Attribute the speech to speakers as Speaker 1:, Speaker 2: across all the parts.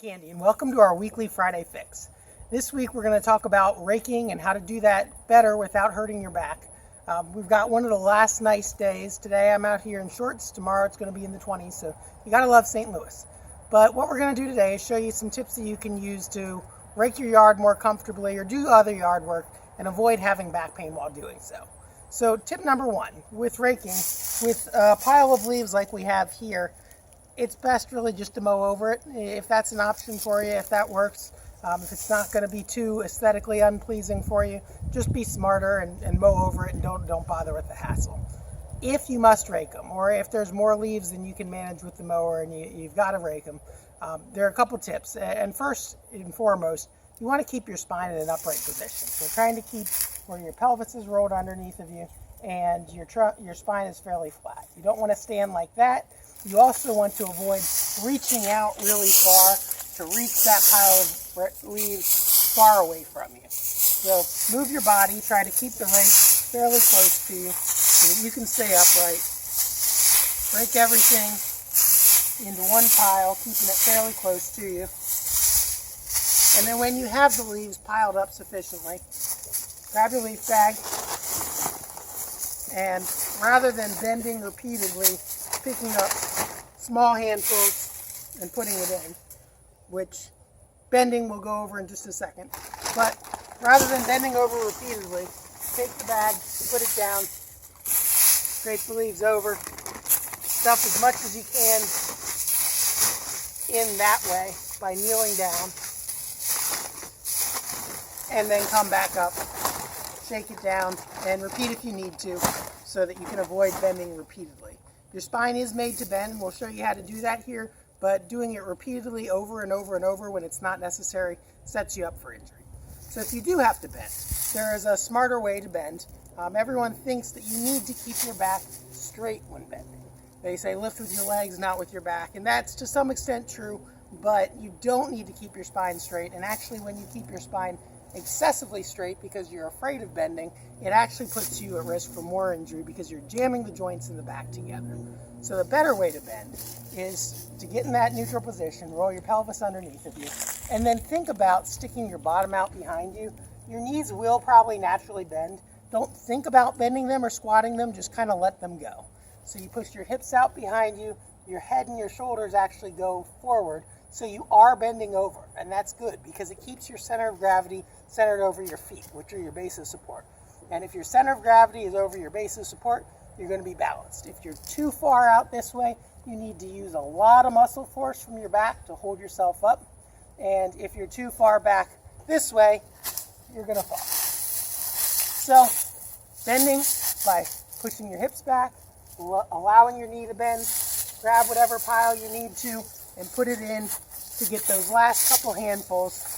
Speaker 1: Candy, and welcome to our weekly Friday fix. This week we're going to talk about raking and how to do that better without hurting your back. We've got one of the last nice days. Today I'm out here in shorts. Tomorrow it's going to be in the 20s, so you got to love St. Louis. But what we're going to do today is show you some tips that you can use to rake your yard more comfortably or do other yard work and avoid having back pain while doing so. So tip number one, with raking, with a pile of leaves like we have here, it's best really just to mow over it, if that's an option for you, if that works. If it's not going to be too aesthetically unpleasing for you, just be smarter and mow over it and don't bother with the hassle. If you must rake them, or if there's more leaves than you can manage with the mower and you've got to rake them, there are a couple tips. And first and foremost, you want to keep your spine in an upright position. So trying to keep where your pelvis is rolled underneath of you and your spine is fairly flat. You don't want to stand like that. You also want to avoid reaching out really far to reach that pile of leaves far away from you. So move your body, try to keep the rake fairly close to you so that you can stay upright. Break everything into one pile, keeping it fairly close to you. And then when you have the leaves piled up sufficiently, grab your leaf bag, and rather than bending repeatedly, picking up small handfuls and putting it in, which bending we'll go over in just a second. But rather than bending over repeatedly, take the bag, put it down, scrape the leaves over, stuff as much as you can in that way by kneeling down, and then come back up, shake it down, and repeat if you need to so that you can avoid bending repeatedly. Your spine is made to bend. We'll show you how to do that here, but doing it repeatedly over and over and over when it's not necessary sets you up for injury. So if you do have to bend, there is a smarter way to bend. Everyone thinks that you need to keep your back straight when bending. They say lift with your legs, not with your back, and that's to some extent true, but you don't need to keep your spine straight. And actually, when you keep your spine excessively straight because you're afraid of bending, it actually puts you at risk for more injury because you're jamming the joints in the back together. So the better way to bend is to get in that neutral position, roll your pelvis underneath of you, and then think about sticking your bottom out behind you. Your knees will probably naturally bend. Don't think about bending them or squatting them, just kind of let them go. So you push your hips out behind you, your head and your shoulders actually go forward, so you are bending over, and that's good because it keeps your center of gravity centered over your feet, which are your base of support. And if your center of gravity is over your base of support, you're going to be balanced. If you're too far out this way, you need to use a lot of muscle force from your back to hold yourself up. And if you're too far back this way, you're going to fall. So bending by pushing your hips back, allowing your knee to bend, grab whatever pile you need to, and put it in to get those last couple handfuls.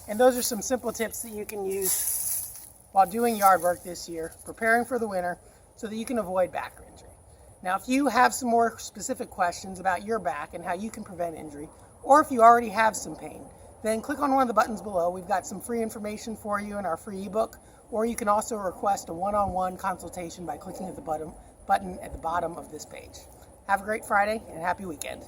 Speaker 1: And those are some simple tips that you can use while doing yard work this year, preparing for the winter, so that you can avoid back injury. Now, if you have some more specific questions about your back and how you can prevent injury, or if you already have some pain, then click on one of the buttons below. We've got some free information for you in our free ebook, or you can also request a one-on-one consultation by clicking at the button at the bottom of this page. Have a great Friday and a happy weekend.